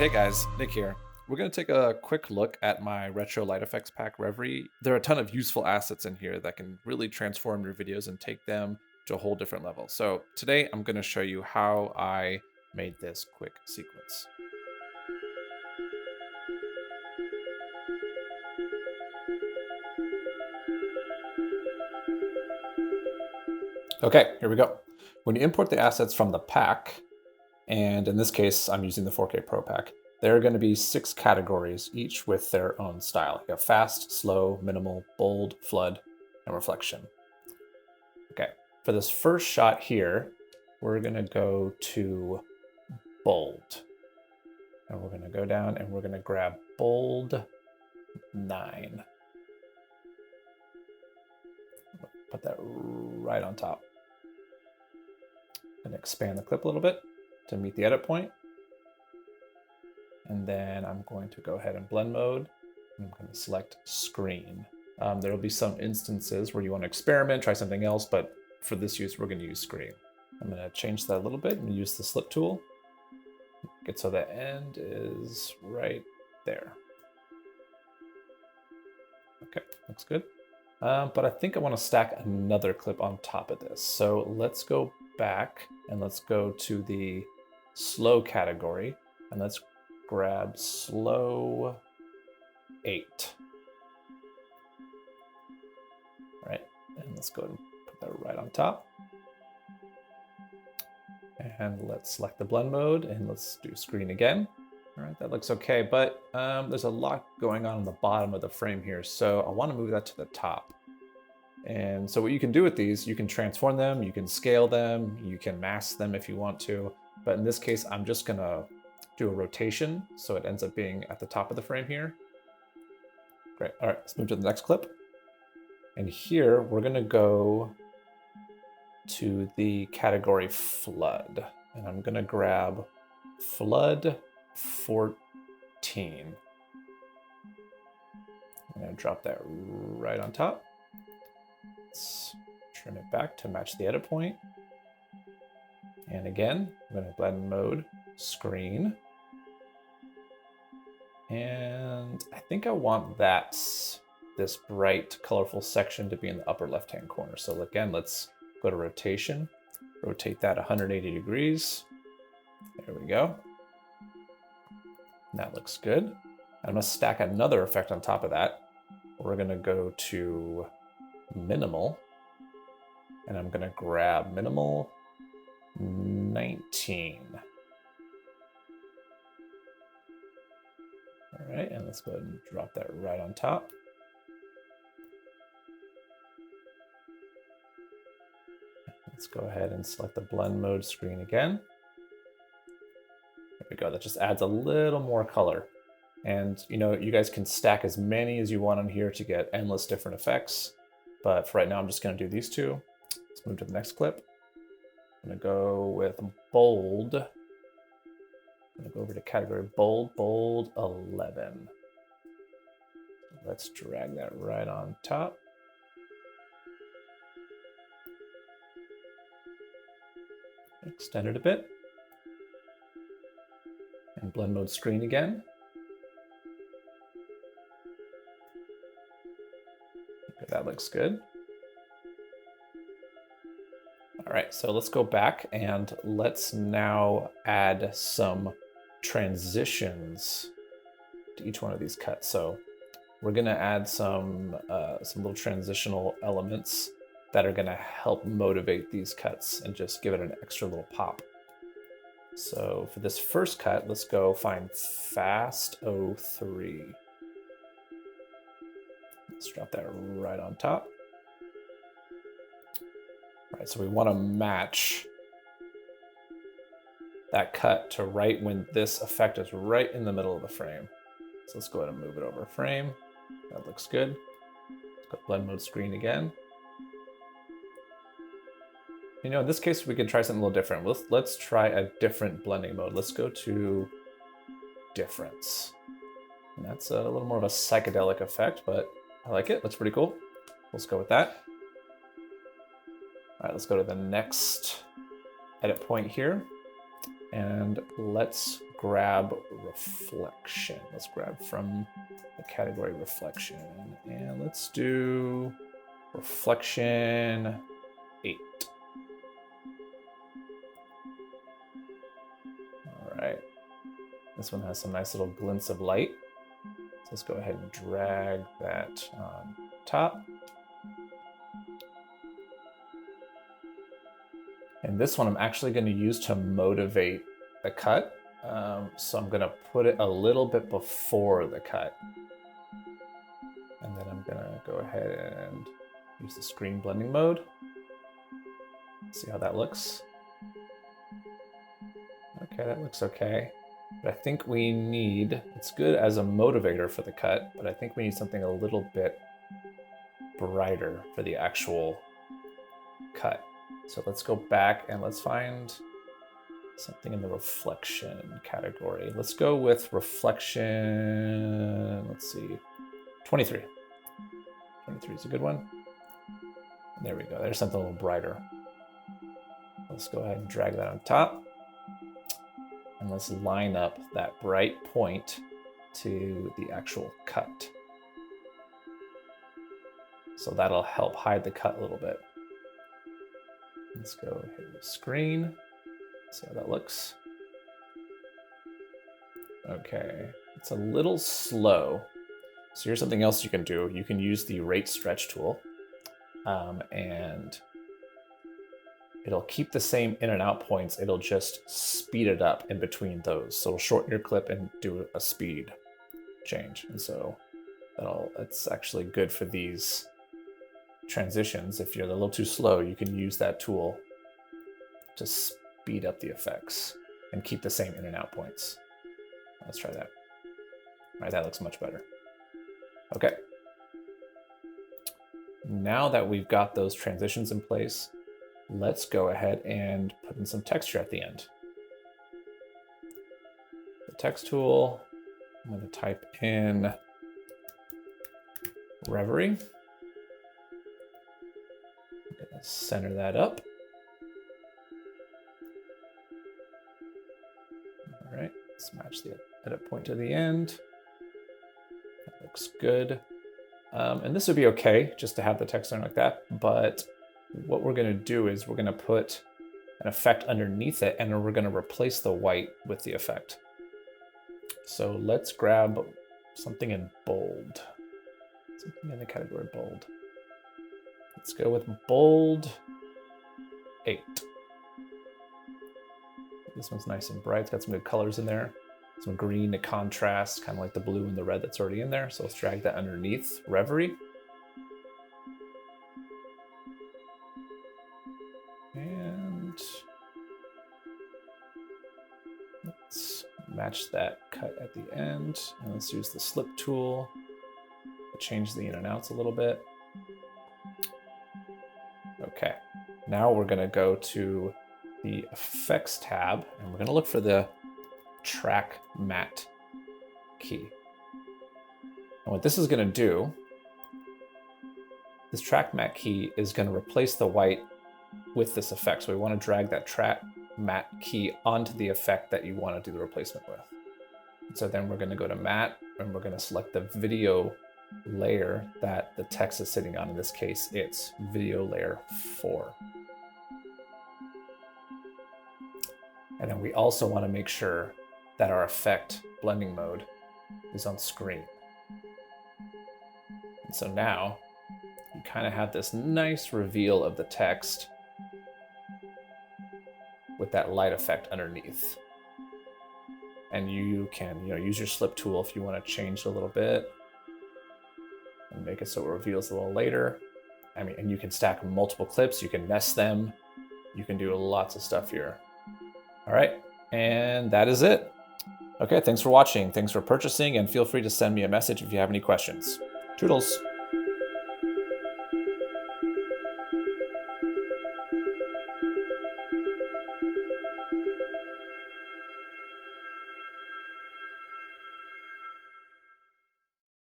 Hey guys, Nick here. We're going to take a quick look at my Retro Light Effects Pack Reverie. There are a ton of useful assets in here that can really transform your videos and take them to a whole different level. So today I'm going to show you how I made this quick sequence. Okay, here we go. When you import the assets from the pack, and in this case, I'm using the 4K Pro Pack, there are going to be 6 categories, each with their own style. You have fast, slow, minimal, bold, flood, and reflection. Okay, for this first shot here, we're going to go to bold. And we're going to go down and we're going to grab bold 9. Put that right on top. I'm going to expand the clip a little bit to meet the edit point. And then I'm going to go ahead and blend mode. I'm going to select screen. There will be some instances where you want to experiment, try something else, but for this use, we're going to use screen. I'm going to change that a little bit and use the slip tool. Get so the end is right there. Okay, looks good. But I think I want to stack another clip on top of this. So let's go back and let's go to the slow category and let's grab slow 8. All right, and let's go ahead and put that right on top. And let's select the blend mode and let's do screen again. All right, that looks okay, but there's a lot going on the bottom of the frame here, so I want to move that to the top. And so what you can do with these, you can transform them, you can scale them, you can mask them if you want to, but in this case, I'm just gonna do a rotation, so it ends up being at the top of the frame here. Great, all right, let's move to the next clip. And here, we're gonna go to the category flood, and I'm gonna grab flood 14. I'm gonna drop that right on top. Let's trim it back to match the edit point. And again, I'm gonna blend mode, screen. And I think I want this bright, colorful section to be in the upper left-hand corner. So again, let's go to rotation, rotate that 180 degrees. There we go. That looks good. I'm gonna stack another effect on top of that. We're gonna go to minimal, and I'm gonna grab minimal 19. All right, and let's go ahead and drop that right on top. Let's go ahead and select the blend mode screen again. There we go, that just adds a little more color. And you guys can stack as many as you want on here to get endless different effects. But for right now, I'm just gonna do these 2. Let's move to the next clip. I'm gonna go with bold. I'm gonna go over to category bold 11. Let's drag that right on top. Extend it a bit. And blend mode screen again. Okay, that looks good. All right, so let's go back and let's now add some transitions to each one of these cuts. So we're gonna add some little transitional elements that are gonna help motivate these cuts and just give it an extra little pop. So for this first cut, let's go find fast 03. Let's drop that right on top. All right, so we want to match that cut to right when this effect is right in the middle of the frame. So let's go ahead and move it over a frame. That looks good. Let's go blend mode screen again. In this case, we could try something a little different. Let's try a different blending mode. Let's go to difference. And that's a little more of a psychedelic effect, but I like it. That's pretty cool. Let's go with that. All right, let's go to the next edit point here. And let's grab reflection. Let's grab from the category reflection. And let's do reflection 8. All right. This one has some nice little glints of light. So let's go ahead and drag that on top. And this one I'm actually going to use to motivate the cut. So I'm going to put it a little bit before the cut. And then I'm going to go ahead and use the screen blending mode. See how that looks. Okay, that looks okay. But I think we need, it's good as a motivator for the cut, but I think we need something a little bit brighter for the actual cut. So let's go back and let's find something in the reflection category. Let's go with reflection, let's see, 23. 23 is a good one. There we go, there's something a little brighter. Let's go ahead and drag that on top. And let's line up that bright point to the actual cut. So that'll help hide the cut a little bit. Let's go hit the screen, see how that looks. Okay, it's a little slow. So here's something else you can do. You can use the rate stretch tool and it'll keep the same in and out points. It'll just speed it up in between those. So it'll shorten your clip and do a speed change. And so it's actually good for these transitions. If you're a little too slow, you can use that tool to speed up the effects and keep the same in and out points. Let's try that. All right, that looks much better. Okay. Now that we've got those transitions in place, let's go ahead and put in some texture at the end. The text tool, I'm going to type in Reverie. I'm going to center that up. All right, let's match the edit point to the end. That looks good. And this would be okay just to have the text on like that, but what we're going to do is we're going to put an effect underneath it and then we're going to replace the white with the effect. So let's grab something in bold, something in the category bold. Let's go with bold 8. This one's nice and bright. It's got some good colors in there. Some green to contrast, kind of like the blue and the red that's already in there. So let's drag that underneath Reverie. And let's match that cut at the end. And let's use the slip tool to change the in and outs a little bit. Okay, now we're gonna go to the effects tab and we're gonna look for the track matte key. And what this is gonna do, this track matte key is gonna replace the white with this effect. So we want to drag that track matte key onto the effect that you want to do the replacement with. So then we're going to go to matte and we're going to select the video layer that the text is sitting on. In this case, it's video layer 4. And then we also want to make sure that our effect blending mode is on screen. And so now you kind of have this nice reveal of the text with that light effect underneath. And you can, use your slip tool if you want to change a little bit and make it so it reveals a little later. I mean, and you can stack multiple clips, you can nest them, you can do lots of stuff here. All right, and that is it. Okay, thanks for watching, thanks for purchasing, and feel free to send me a message if you have any questions. Toodles.